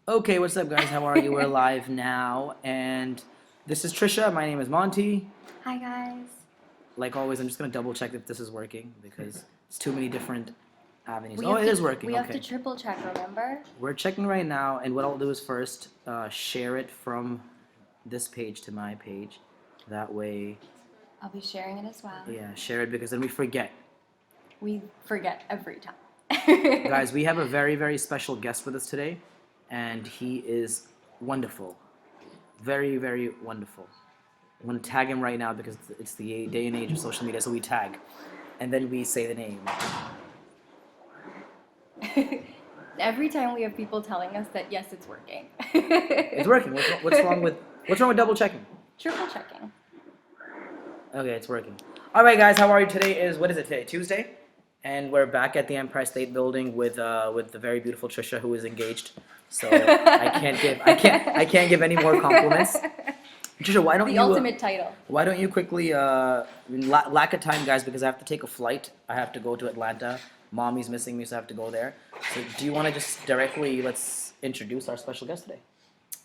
Okay, what's up, guys? How are you? We're live now, and this is Trisha. My name is Monty. Hi guys. Like always, I'm just gonna double check if this is working because it's too many different avenues. We Oh, have it to- is working. We have Okay, to triple check, remember? we're checking right now, and what I'll do is first share it from this page to my page. That way, I'll be sharing it as well. yeah, share it because then we forget. We forget every time. Guys, we have a very, very special guest with us today, and he is wonderful. Very, very wonderful. I'm gonna tag him right now because it's the day and age of social media, so we tag, and then we say the name. Every time we have people telling us that yes, it's working. It's working. What's wrong with double checking? Triple checking. Okay, it's working. All right, guys, how are you? Today is what is it today? Tuesday, and we're back at the Empire State Building with the very beautiful Trisha, who is engaged. So I can't give any more compliments. Trisha, why don't The you ultimate title. why don't you quickly lack of time, guys, because I have to take a flight. I have to go to Atlanta. Mommy's missing me, so I have to go there. So do you want to just directly let's introduce our special guest today?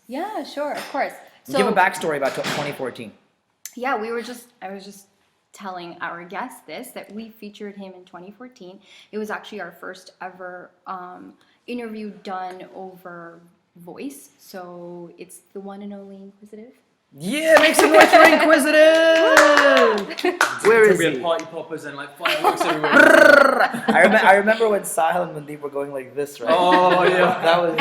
Yeah, sure, of course. So Give a backstory about 2014. yeah, I was just telling our guest that we featured him in 2014. It was actually our first ever interview done over voice. So it's the one and only Inquisitive. Yeah, make some noise for Inquisitive! Where is We he? had party poppers and like fireworks everywhere. I remember when Sahil and Amandeep were going like this, right? Oh yeah. That was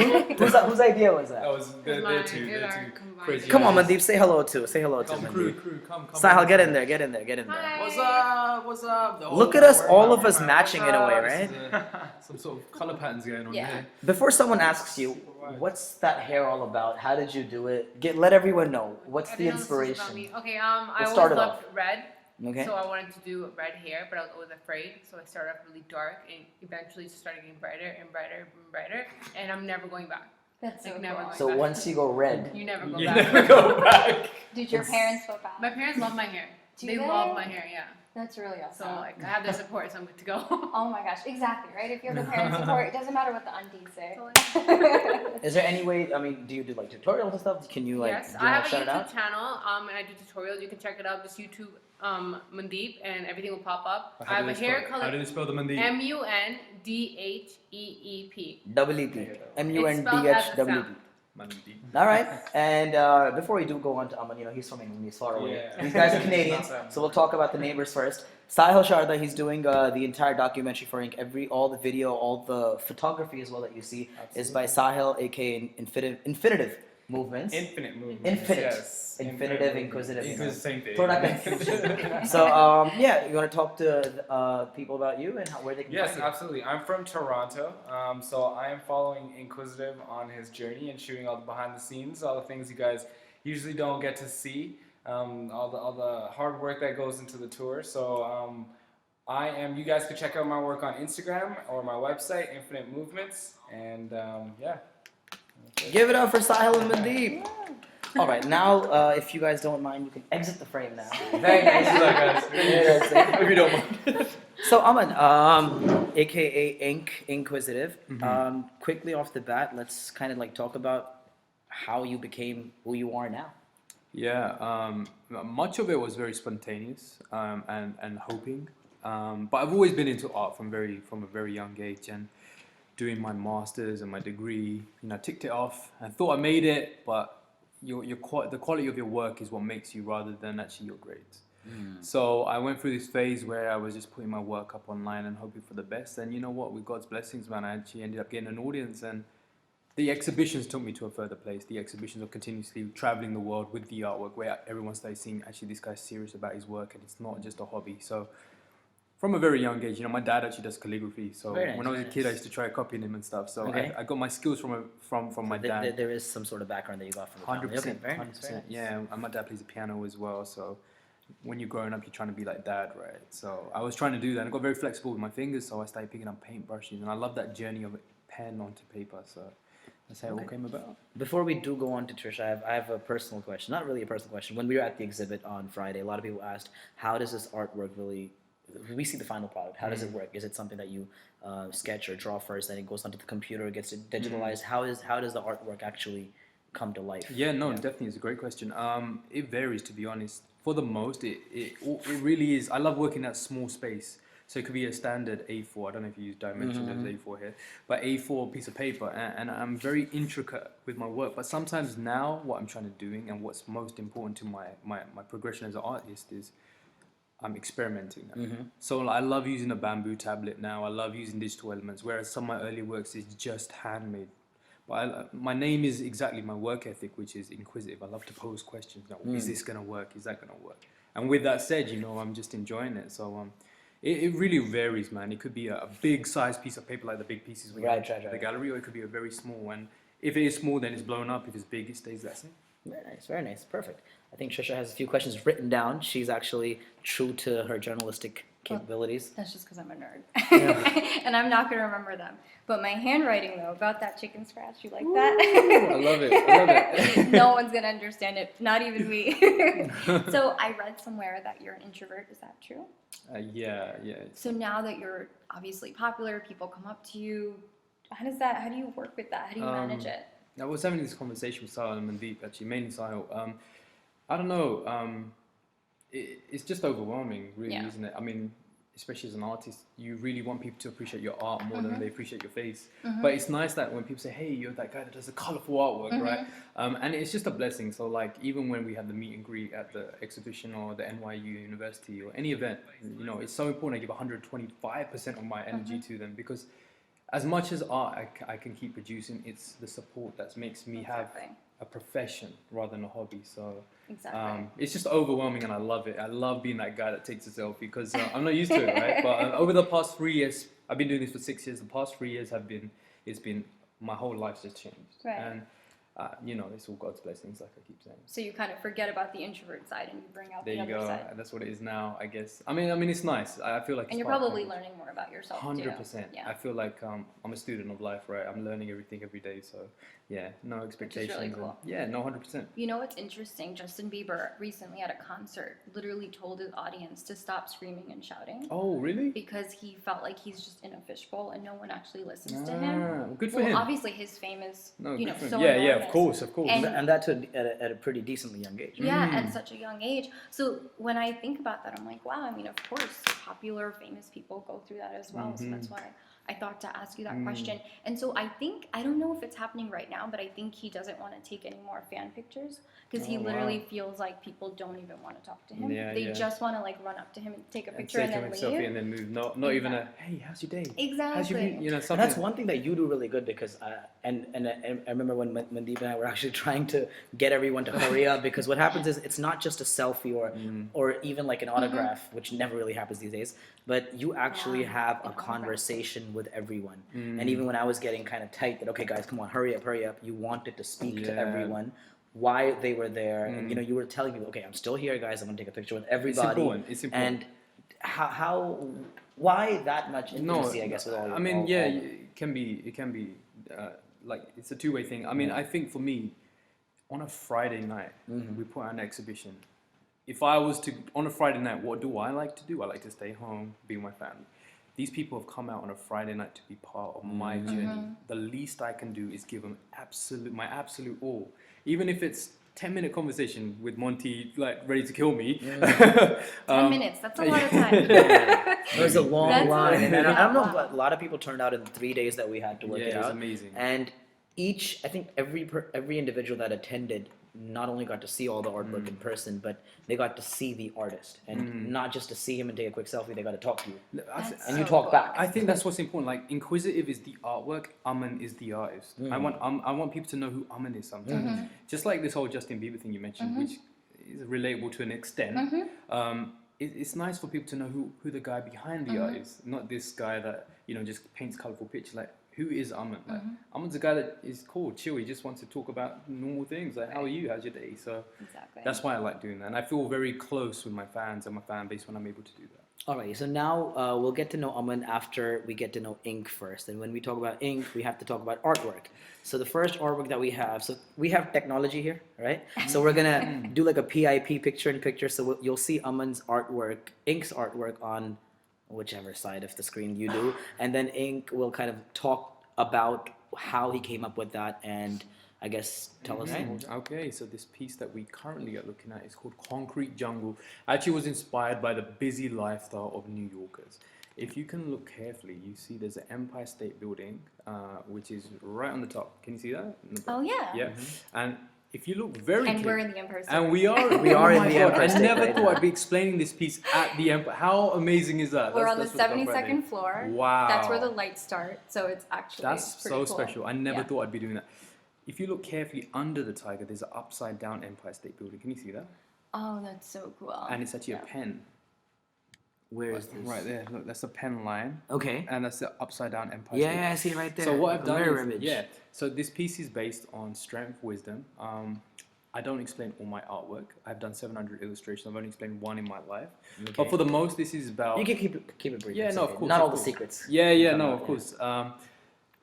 whose idea was that? That was they're Mine. two. They're They're two combined. crazy. Come on, guys. Amandeep, say hello to Come crew, Amandeep. come. Sahil, get in there, get in there, get in there. Hi. What's up? What's up? The Look whole at us, world, all of us man. matching in a way, What's right? up? Some sort of color patterns going on Yeah. here. Before someone asks you, what's that hair all about? How did you do it? Let everyone know. What's the Everyone knows this is about inspiration? me. Okay, I Let's always start it loved red, Okay. so I wanted to do red hair, but I was always afraid. So I started off really dark, and eventually just started getting brighter and brighter and brighter, and I'm never going back. That's so Like, never cool. going So back. once you go red, You never go You back. never go back. Did your It's- parents feel bad? My parents love my hair. Do They they? love my hair, yeah. That's really So awesome. like I have their support, so I'm good to go. Oh my gosh, exactly, right? If you have the parent support, it doesn't matter what the aunties say. is there any way? I mean, do you do like tutorials and stuff? Can you like? Yes, do you I wanna have a shout it out? YouTube channel, and I do tutorials. You can check it out. Just YouTube Mandeep, and everything will pop up. I have a hair How do color you spell the Monday? MUNDHEEP. Double EP. It's spelled as it MUNDHEEP. sounds. Monday. All right, and before we do go on to Aman, he's from England, he's far away. Yeah. These guys are Canadians, so we'll talk about the neighbors first. Sahil Sharda, he's doing the entire documentary for Ink. All the video, all the photography as well that you see is by Sahil, aka Infinitive Movements. Infinite movement. Infinite. Yes. Infinitive, inquisitive, you know. Inquisitive, same thing. Product confusion. So yeah, you want to talk to people about you and where they can Yes, find you? absolutely. I'm from Toronto, so I am following Inquisitive on his journey and shooting all the behind the scenes, all the things you guys usually don't get to see, all the hard work that goes into the tour. So you guys can check out my work on Instagram or my website, Infinite Movements, and yeah. Give it up for Sahil and Mandeep. All right, now if you guys don't mind, you can exit the frame now. Very nice. Good luck, guys. Very nice. If you don't mind. So Aman, aka Inquisitive. Quickly off the bat, let's kind of like talk about how you became who you are now. Yeah, much of it was very spontaneous and hoping. But I've always been into art from a very young age, and doing my masters and my degree, ticked it off. I thought I made it, but the quality of your work is what makes you rather than actually your grades. So I went through this phase where I was just putting my work up online and hoping for the best. And you know what? With God's blessings, man, I actually ended up getting an audience, and the exhibitions took me to a further place. The exhibitions of continuously traveling the world with the artwork, where everyone started seeing actually this guy's serious about his work and it's not just a hobby. So from a very young age, my dad actually does calligraphy. So Very nice, when I was a very kid, I nice. used to try copying him and stuff. So Okay. I got my skills from my dad. There is some sort of background that you got from the family. 100%, Okay, very nice, 100%. very nice. Yeah, and my dad plays the piano as well. So when you're growing up, you're trying to be like dad, right? So I was trying to do that. And I got very flexible with my fingers, so I started picking up paintbrushes, and I love that journey of pen onto paper. So that's how it all came about. Before we do go on to Trisha, I have a personal question. Not really a personal question. When we were at the exhibit on Friday, a lot of people asked, how does this artwork really we see the final product. How does it work? Is it something that you sketch or draw first, then it goes onto the computer, gets digitalized? How does the artwork actually come to life? Yeah, no, definitely, it's a great question. It varies, to be honest. For the most, it really is. I love working at small space. So it could be a standard A4. I don't know if you use dimensions as A4 here, but A4 piece of paper, and I'm very intricate with my work. But sometimes now, what I'm trying to doing and what's most important to my progression as an artist is I'm experimenting now. So I love using a bamboo tablet now. I love using digital elements, whereas some of my early works is just handmade. But my name is exactly my work ethic, which is inquisitive. I love to pose questions. Is this going to work? Is that going to work? And with that said, I'm just enjoying it. So it really varies, man. It could be a big size piece of paper, like the big pieces we have at the gallery, or it could be a very small one. If it is small, then it's blown up. If it's big, it stays that same. Very nice, perfect. I think Trisha has a few questions written down. She's actually true to her journalistic capabilities. That's just because I'm a nerd. And I'm not going to remember them. But my handwriting, though, about that chicken scratch, you like that? I love it. No one's going to understand it, not even me. So I read somewhere that you're an introvert. Is that true? Yeah. So now that you're obviously popular, people come up to you. How do you work with that? How do you manage it? I was having this conversation with Sahil and Amandeep, actually, mainly Sahil. I don't know. It's just overwhelming, really, isn't it? I mean, especially as an artist, you really want people to appreciate your art more than they appreciate your face. But it's nice that when people say, hey, you're that guy that does the colorful artwork, right? And it's just a blessing. So like, even when we had the meet and greet at the exhibition or the NYU University or any event, it's so important I give 125% of my energy to them, because as much as art I can keep producing, it's the support that makes me have a profession rather than a hobby. So it's just overwhelming, and I love it. I love being that guy that takes a selfie, because I'm not used to it, right? But over the past 3 years, I've been doing this for 6 years. The past 3 years it's been my whole life's just changed. And it's all God's blessings, like I keep saying. So you kind of forget about the introvert side and you bring out the other side. There you go. That's what it is now, I guess. I mean, it's nice. I feel like. And you're probably learning more about yourself 100%. too. Yeah. I feel like I'm a student of life, right? I'm learning everything every day. So yeah, no expectations. Which is really cool. Yeah, no, 100%. You know what's interesting? Justin Bieber recently at a concert literally told his audience to stop screaming and shouting. Oh, really? Because he felt like he's just in a fishbowl and no one actually listens to him. Good for him. Obviously his fame is, so yeah, of course. And that's at a pretty decently young age. Yeah, at such a young age. So when I think about that, I'm like, wow, I mean, of course, popular, famous people go through that as well. So that's why I thought to ask you that question. And so I don't know if it's happening right now, but I think he doesn't want to take any more fan pictures, because he literally feels like people don't even want to talk to him. They just want to like run up to him and take a picture and then leave. Selfie and then move. Not even a, hey, how's your day? Exactly. Something. And that's one thing that you do really good, because and I remember when Mandeep and I were actually trying to get everyone to hurry up, because what happens is it's not just a selfie or even like an autograph, which never really happens these days, but you actually have a conversation with everyone. And even when I was getting kind of tight that, okay guys, come on, hurry up, you wanted to speak to everyone, why they were there, and you were telling people, okay, I'm still here guys, I'm gonna take a picture with everybody. It's important. And why that much intimacy, I guess, with all. I mean, it can be like, it's a two-way thing. I mean, I think for me, on a Friday night, we put on an exhibition. If I was to, on a Friday night, what do I like to do? I like to stay home, be with my family. These people have come out on a Friday night to be part of my journey. The least I can do is give them my absolute all. Even if it's 10-minute conversation with Monty, like, ready to kill me. 10 minutes, that's a lot of time. It was a long line. And I don't know, but a lot of people turned out in the 3 days that we had to work it out. It was amazing. And I think every individual that attended not only got to see all the artwork in person, but they got to see the artist, and not just to see him and take a quick selfie. They got to talk to you, and you talk back. I think that's what's important. Like, Inquisitive is the artwork, Aman is the artist. I want people to know who Aman is sometimes. Just like this whole Justin Bieber thing you mentioned, which is relatable to an extent. It's nice for people to know who the guy behind the art is, not this guy that just paints colorful pictures. Like, who is Aman? Like, Aman's a guy that is cool, chill. He just wants to talk about normal things. Like, how are you? How's your day? So that's why I like doing that. And I feel very close with my fans and my fan base when I'm able to do that. Alright, so now we'll get to know Aman after we get to know ink first. And when we talk about ink, we have to talk about artwork. So the first artwork that we have technology here, right? So we're gonna do like a PIP picture-in-picture. So you'll see Aman's artwork, ink's artwork on whichever side of the screen you do, and then Ink will kind of talk about how he came up with that, and I guess tell us more. Okay, so this piece that we currently are looking at is called Concrete Jungle. Actually was inspired by the busy lifestyle of New Yorkers. If you can look carefully, you see there's an Empire State Building, which is right on the top. Can you see that? Oh yeah. Yeah. And if you look very And we're carefully, in the Empire State. and we are are in my the God, Empire I State never right thought now. I'd be explaining this piece at the Empire. How amazing is that? We're on the That's what's up right 72nd there. floor. Wow. That's where the lights start. So it's actually That's pretty so cool. special. I never Yeah. thought I'd be doing that. If you look carefully under the tiger, there's an upside down Empire State Building. Can you see that? Oh, that's so cool. And it's actually Yeah. a pen. Where is this? Right there. Look, that's a pen line. Okay. And that's the upside down Empire Yeah, State. yeah, I see it right there. So what I've A done mirror is, image. yeah. So this piece is based on strength, wisdom. I don't explain all my artwork. I've done 700 illustrations. I've only explained one in my life. Okay. But for the most, this is about. You can keep it brief. Yeah, it's no, okay. of course. Not of all the course. secrets. Yeah, yeah, Come no, out, of yeah. course.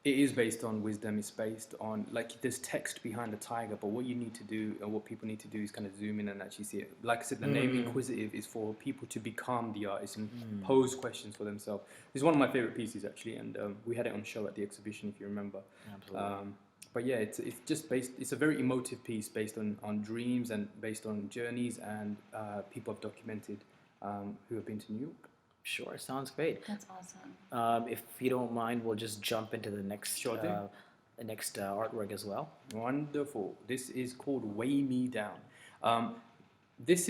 It is based on wisdom. It's based on, like, there's text behind the tiger, but what you need to do and what people need to do is kind of zoom in and actually see it. Like I said, the name Inquisitive is for people to become the artists and pose questions for themselves. It's one of my favorite pieces, actually, and we had it on show at the exhibition, if you remember. Absolutely. But yeah, it's just based. It's a very emotive piece based on dreams and based on journeys and people have documented who have been to New York. Sure, sounds great. That's awesome. If you don't mind, we'll just jump into the next Sure thing. artwork as well. Wonderful. This is called Weigh Me Down. This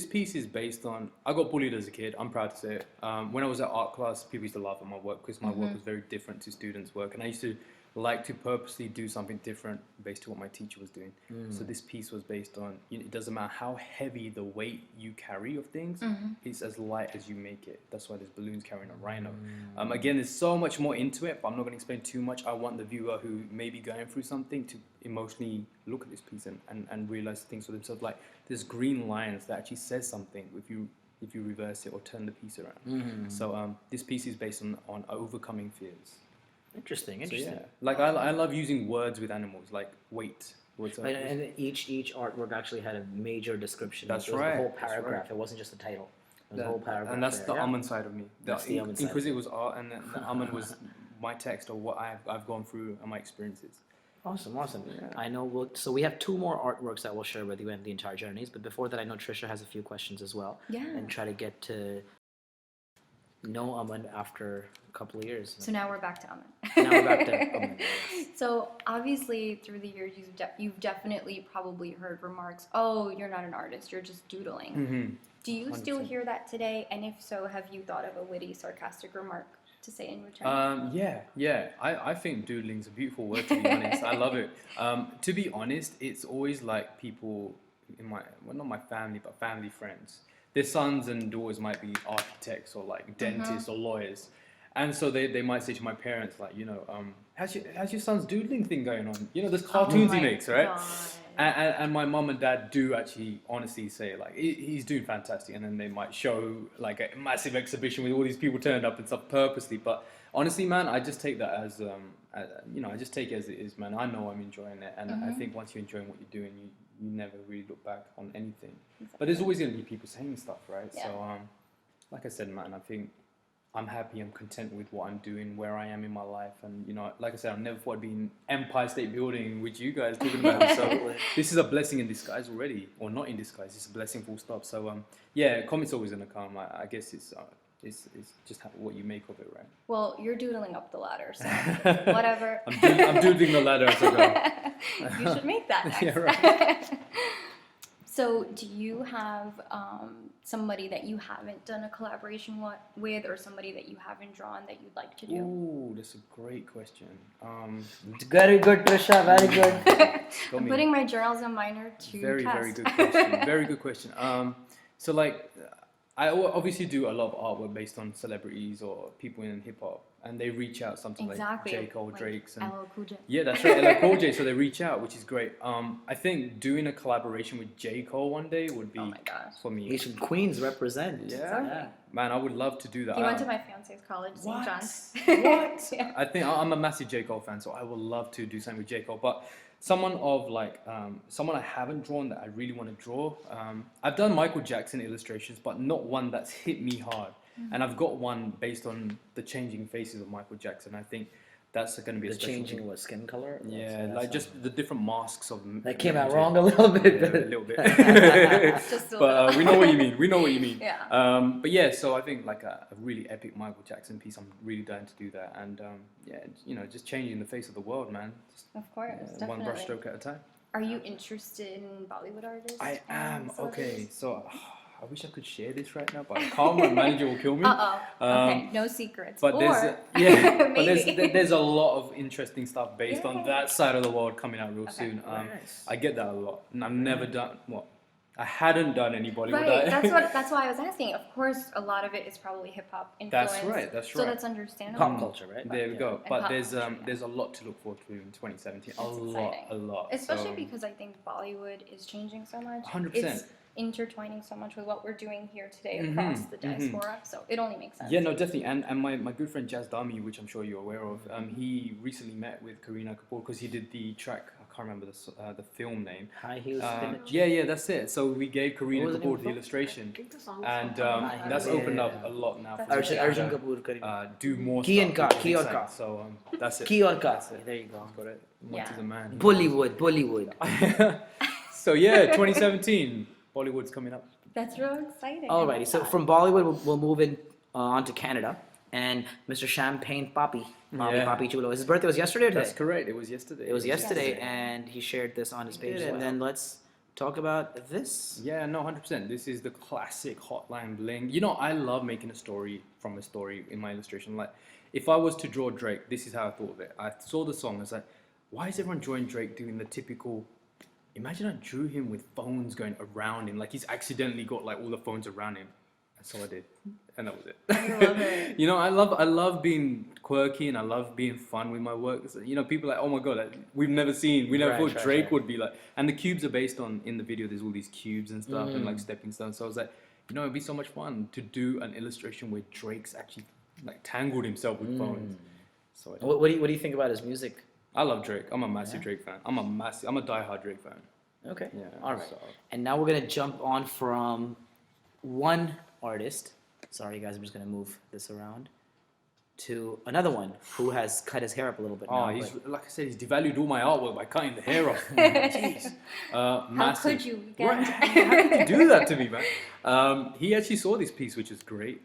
piece is based on. I got bullied as a kid. I'm proud to say it. When I was at art class, people used to laugh at my work because my work was very different to students' work, and I used to like to purposely do something different based on what my teacher was doing. So this piece was based on, it doesn't matter how heavy the weight you carry of things, it's as light as you make it. That's why there's balloons carrying a rhino. Again, there's so much more into it, but I'm not going to explain too much. I want the viewer who may be going through something to emotionally look at this piece and realize things for themselves. Like there's green lines that actually says something if you reverse it or turn the piece around. So this piece is based on overcoming fears. Interesting. So, yeah, like I love using words with animals, like weight. And each artwork actually had a major description. That's It was right, The whole that's paragraph. right. It wasn't just the title. It was the whole paragraph. And that's there, the yeah. almond side of me. That's the almond side. Inquisitive was art, and then the almond was my text of what I've gone through and my experiences. Awesome. Yeah. I know. So we have 2 more artworks that we'll share with you in the entire journeys. But before that, I know Trisha has a few questions as well. Yeah. And try to get to know Aman after a couple of years. So now we're back to Aman. Now we're back to Aman. Yes. So obviously through the years you've definitely probably heard remarks, oh, you're not an artist, you're just doodling. Do you still 100%. hear that today? And if so, have you thought of a witty, sarcastic remark to say in return? Yeah. I think doodling's a beautiful word, to be honest. I love it. To be honest, it's always like people in not my family, but family friends. Their sons and daughters might be architects or like dentists or lawyers. And so they might say to my parents, like, how's your son's doodling thing going on? There's cartoons he makes, right? And my mum and dad do actually honestly say, like, he's doing fantastic. And then they might show, like, a massive exhibition with all these people turned up and stuff purposely. But honestly, man, I just take that as I just take it as it is, man. I know I'm enjoying it. And I think once you're enjoying what you're doing, you never really look back on anything. Exactly. But there's always going to be people saying stuff, right? Yeah. So, like I said, man, I think I'm happy, I'm content with what I'm doing, where I am in my life. And, like I said, I never thought I'd be in Empire State Building, which you guys talking about. So this is a blessing in disguise already, or not in disguise, it's a blessing full stop. So, comments always going to come. I guess it's just what you make of it, right? Well, you're doodling up the ladder, so whatever. I'm doodling the ladder as I go. You should make that next. Yeah, right. So do you have somebody that you haven't done a collaboration with, or somebody that you haven't drawn that you'd like to do? Ooh, that's a great question. Very good, Trisha. Very good. I'm putting my journalism minor to very, test. very good question. Very good question. So like, I obviously do a lot of artwork based on celebrities or people in hip hop, and they reach out, something Exactly. like J. Cole, like Drake's, and LL Cool J. yeah, that's right, LL Cool J. So they reach out, which is great. I think doing a collaboration with J. Cole one day would be Oh my gosh. for me. Asian Queens represent. Yeah, man, I would love to do that. He went to my fiance's college, St. What? John's. What? Yeah. I think I'm a massive J. Cole fan, so I would love to do something with J. Cole. But someone of like, someone I haven't drawn that I really want to draw. I've done Michael Jackson illustrations, but not one that's hit me hard. And I've got one based on the changing faces of Michael Jackson. I think that's going to be a The special changing thing. what, skin color? Yeah, like just the different masks of That came out MJ. wrong a little bit. Yeah, a little bit. Just a But little. we know what you mean. We know what you mean. Yeah. But yeah, so I think like a really epic Michael Jackson piece. I'm really dying to do that, and yeah, you know, just changing the face of the world, man. Just, Of course, one definitely. brushstroke at a time. Are you interested in Bollywood artists? I am. and Okay, celebrities? so I wish I could share this right now, but my manager will kill me. Okay, no secrets. But or but maybe. there's a lot of interesting stuff based on Yay. that side of the world coming out real Okay. soon. Nice. I get that a lot, and I've never done I hadn't done any Bollywood. Right, that's why I was asking. Of course, a lot of it is probably hip hop influence. That's right. That's So right. that's understandable. Pop culture, right? There we Yeah. go. And But pop there's culture, yeah. there's a lot to look forward to in 2017. That's exciting. A lot. Especially So, because I think Bollywood is changing so much. 100%. It's intertwining so much with what we're doing here today Mhm, across the mhm. diaspora. So it only makes sense. Yeah, no, definitely. And my good friend Jazz Dami, which I'm sure you're aware of, he recently met with Kareena Kapoor because he did the track. I can't remember the film name. High heels. spinach. Yeah, that's it. So we gave What Kareena was the name Kapoor of the the film? illustration, I think the song and High that's Heels. opened Yeah. up a lot now. That's for Arjun- me to, Arjun Kapoor. do more Ki and stuff. Ka, which Ki is and Ka. exciting. So that's it. Ki or ka. That's it. There you go. Got it. Yeah. Monty's a man. Bollywood. So yeah, 2017, Bollywood's coming up. That's real exciting. I Alrighty, love so that. from Bollywood, we'll move in on to Canada. And Mr. Champagne Papi, Yeah. Papi Chulo. His birthday was yesterday or today? That's correct. It was yesterday. It was yesterday, yesterday. and he shared this on his He page. did, And wow. then let's talk about this. Yeah, no, 100%. This is the classic hotline bling. You know, I love making a story from a story in my illustration. Like, if I was to draw Drake, this is how I thought of it. I saw the song, I was like, why is everyone drawing Drake doing the typical... Imagine I drew him with phones going around him, like he's accidentally got like all the phones around him. And so I did. And that was it. I love it. You know, I love being quirky and I love being fun with my work. So, you know, people are like, oh my god, like, we never Right, thought right, Drake right. would be like. And the cubes are based on, in the video, there's all these cubes and stuff and like stepping stones. So I was like, you know, it'd be so much fun to do an illustration where Drake's actually like tangled himself with phones. So I, did. What do you think about his music? I love Drake. I'm a massive Drake fan. I'm a diehard Drake fan. Okay. Yeah. All right. so- And now we're gonna jump on from one artist. Sorry, guys, I'm just gonna move this around to another one who has cut his hair up a little bit. Oh, now, he's but- like I said, he's devalued all my artwork by cutting the hair off. Jeez. How Massive. could you? Right, Again? how could you do that to me, man? He actually saw this piece, which is great.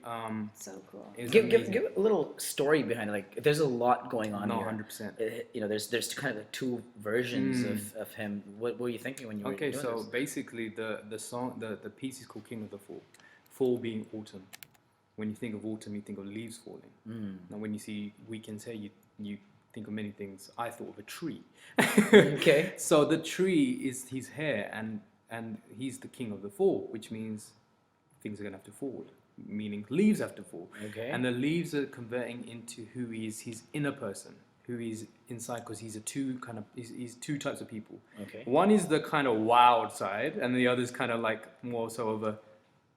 So cool. It was give amazing. a little story behind it. Like, there's a lot going on No, here. 100%. You know, there's kind of like two versions of him. What were you thinking when you were Okay, doing so this? basically the piece is called King of the Fall. Fall being autumn. When you think of autumn, you think of leaves falling. Now, when you see Weekend's hair, you think of many things. I thought of a tree. Okay. So the tree is his hair, and he's the king of the fall, which means things are gonna have to fall, meaning leaves have to fall. Okay. And the leaves are converting into who is his inner person, who is inside, because he's he's two types of people. Okay. One is the kind of wild side, and the other is kind of like more so of a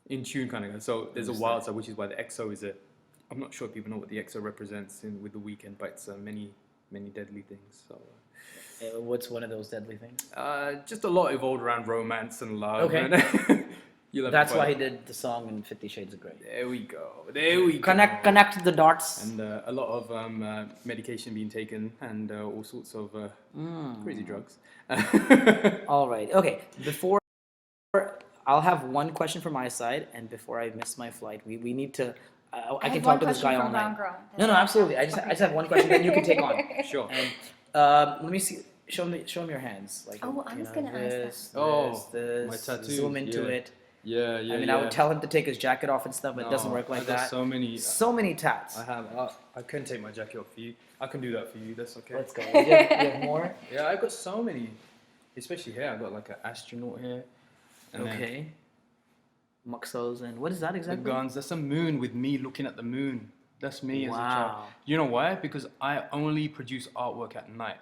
in tune kind of guy. So there's a wild side, which is why the EXO is I'm not sure if people know what the EXO represents with the Weekend, but it's many deadly things. So. What's one of those deadly things? Just a lot evolved around romance and love. Okay. And you'll have to That's find why he it. did the song in 50 Shades of Grey. There we go. There we Connect the dots. And a lot of medication being taken and all sorts of crazy drugs. All right. Okay. Before I'll have one question from my side, and before I miss my flight, we need to. I can have talk one to this question guy all from night. Brown Girl. No, absolutely. I just have one question, then you can take on. Sure. And let me see. Show him your hands. Like, Oh, I you was know, gonna ask that. this, Oh, this, my tattoo, Zoom into yeah. it. Yeah, I mean, I would tell him to take his jacket off and stuff, but it doesn't work like I've got that. so many. So many tats. I have. I can take my jacket off for you. I can do that for you. That's okay. Let's go. You have more? Yeah, I've got so many. Especially here, I've got like an astronaut here. And then Okay. Muxos and what is that the exactly? guns. That's a moon with me looking at the moon. That's me as a child. Wow. You know why? Because I only produce artwork at night.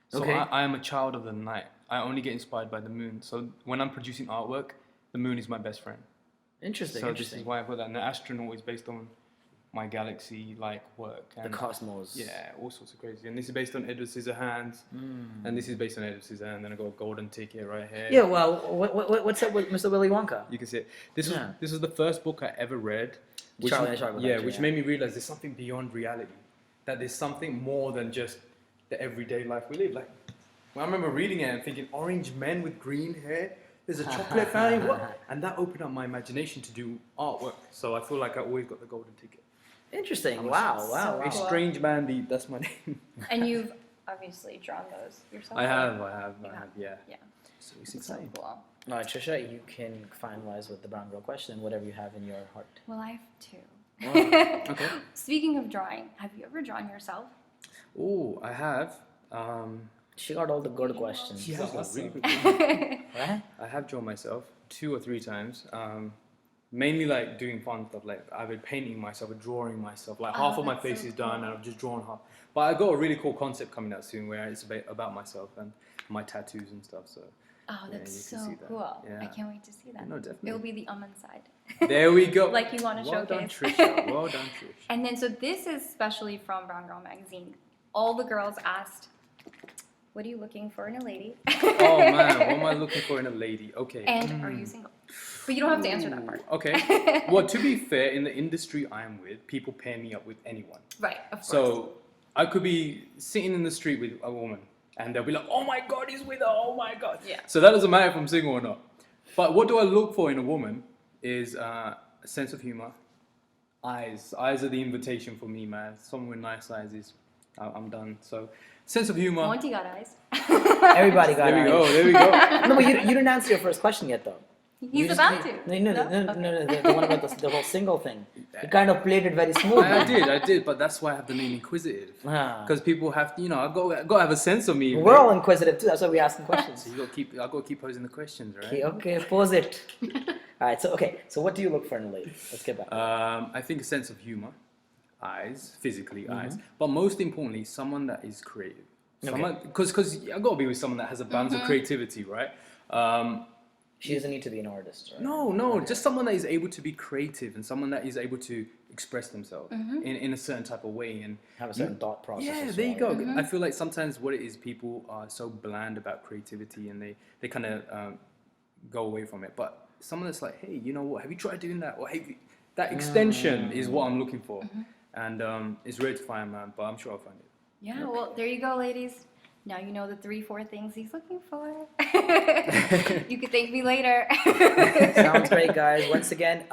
So Okay. I am a child of the night. I only get inspired by the moon. So when I'm producing artwork, the moon is my best friend. Interesting. So interesting. this is why I put that. And the astronaut is based on my galaxy-like work. The And cosmos. yeah, all sorts of crazy. And this is based on Edward Scissorhands, and this is based on Edward Scissorhands. And I got a golden ticket right here. Yeah, well, what's up with Mr. Willy Wonka? You can see it. This Yeah. was the first book I ever read. Which Charlie and the Chocolate Factory, which yeah. made me realize there's something beyond reality. That there's something more than just the everyday life we live. Like, I remember reading it and thinking, orange men with green hair. There's a chocolate family. What? And that opened up my imagination to do artwork. So I feel like I always got the golden ticket. Interesting. Wow. So A cool. strange Mandy. That's my name. And you've obviously drawn those yourself. I have. Yeah. Yeah. So it's So exciting. cool. All right, Trisha, you can finalize with the brown girl question, whatever you have in your heart. Well, I have two. Okay. Speaking of drawing, have you ever drawn yourself? Oh, I have. She got all the good questions. Yeah, that's really good. Right? I have drawn myself 2 or 3 times. Mainly like doing fun stuff, like either painting myself or drawing myself. Like half of my that's face so is done, cool. and I've just drawn half. But I got a really cool concept coming out soon where it's about myself and my tattoos and stuff. So Oh, Yeah, that's you so can see that. cool. I Yeah. can't wait to see that. No, definitely. It'll be the Aman side. there we go. Like you want to Well done, showcase. Trisha. Well done, Trish. And then, so this is specially from Brown Girl Magazine. All the girls asked, what are you looking for in a lady? Oh man, what am I looking for in a lady? Okay. And are you single? But you don't have to answer that part. Okay. Well, to be fair, in the industry I'm with, people pair me up with anyone. Right, of course. So I could be sitting in the street with a woman, and they'll be like, "Oh my God, he's with her! Oh my God!" Yeah. So that doesn't matter if I'm single or not. But what do I look for in a woman is a sense of humor. Eyes. Eyes are the invitation for me, man. Someone with nice eyes is, I'm done. So sense of humor. Monty got eyes. Everybody got There we eyes. go. There we go. No, but you didn't answer your first question yet, though. You He's just- about to. No, the one about the whole single thing. You kind of played it very smooth. I did, but that's why I have the name Inquisitive. Ah. Because people have to, I got to have a sense of me. We're all inquisitive too. That's why we're asking questions. So I got to keep posing the questions, right? Okay, pose it. All right. So what do you look for in a lady? Let's get back. I think a sense of humor, eyes, physically eyes, but most importantly, someone that is creative. Someone, because I got to be with someone that has a balance of creativity, right? She doesn't need to be an artist, right? No, just someone that is able to be creative and someone that is able to express themselves in a certain type of way and Have a certain thought process. yeah, as there you well. go. I feel like sometimes what it is, people are so bland about creativity and they kind of go away from it. But someone that's like, hey, you know what? Have you tried doing that? Or hey, that extension is what I'm looking for, and it's rare to find, man. But I'm sure I'll find it. Yeah, well, there you go, ladies. Now you know the 3-4 things he's looking for. You can thank me later. Sounds great, guys. Once again,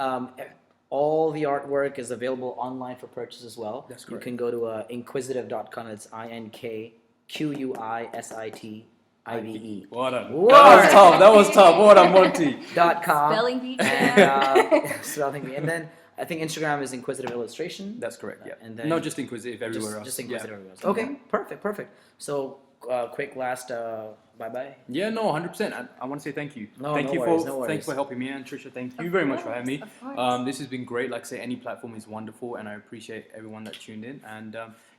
all the artwork is available online for purchase as well. That's You correct. can go to inquisitive.com. It's INKQUISITIVE. Well done. Word. That was tough. Well done, Monty. .com. Spelling bee. And, spelling bee. And then I think Instagram is Inquisitive Illustration. That's correct. Yeah. And then Not just inquisitive everywhere else. Just Inquisitive everywhere else. Yeah. Okay, perfect. So, quick last bye-bye. Yeah, no, 100%. I want to say thank you. No, thank no you worries, for no worries. thanks for helping me, and Trisha, thank you Of very much for course, having me. of course. This has been great. Like I say, any platform is wonderful, and I appreciate everyone that tuned in. And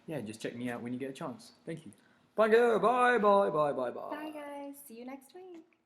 yeah, just check me out when you get a chance. Thank you. Bye, bye. Bye, guys. See you next week.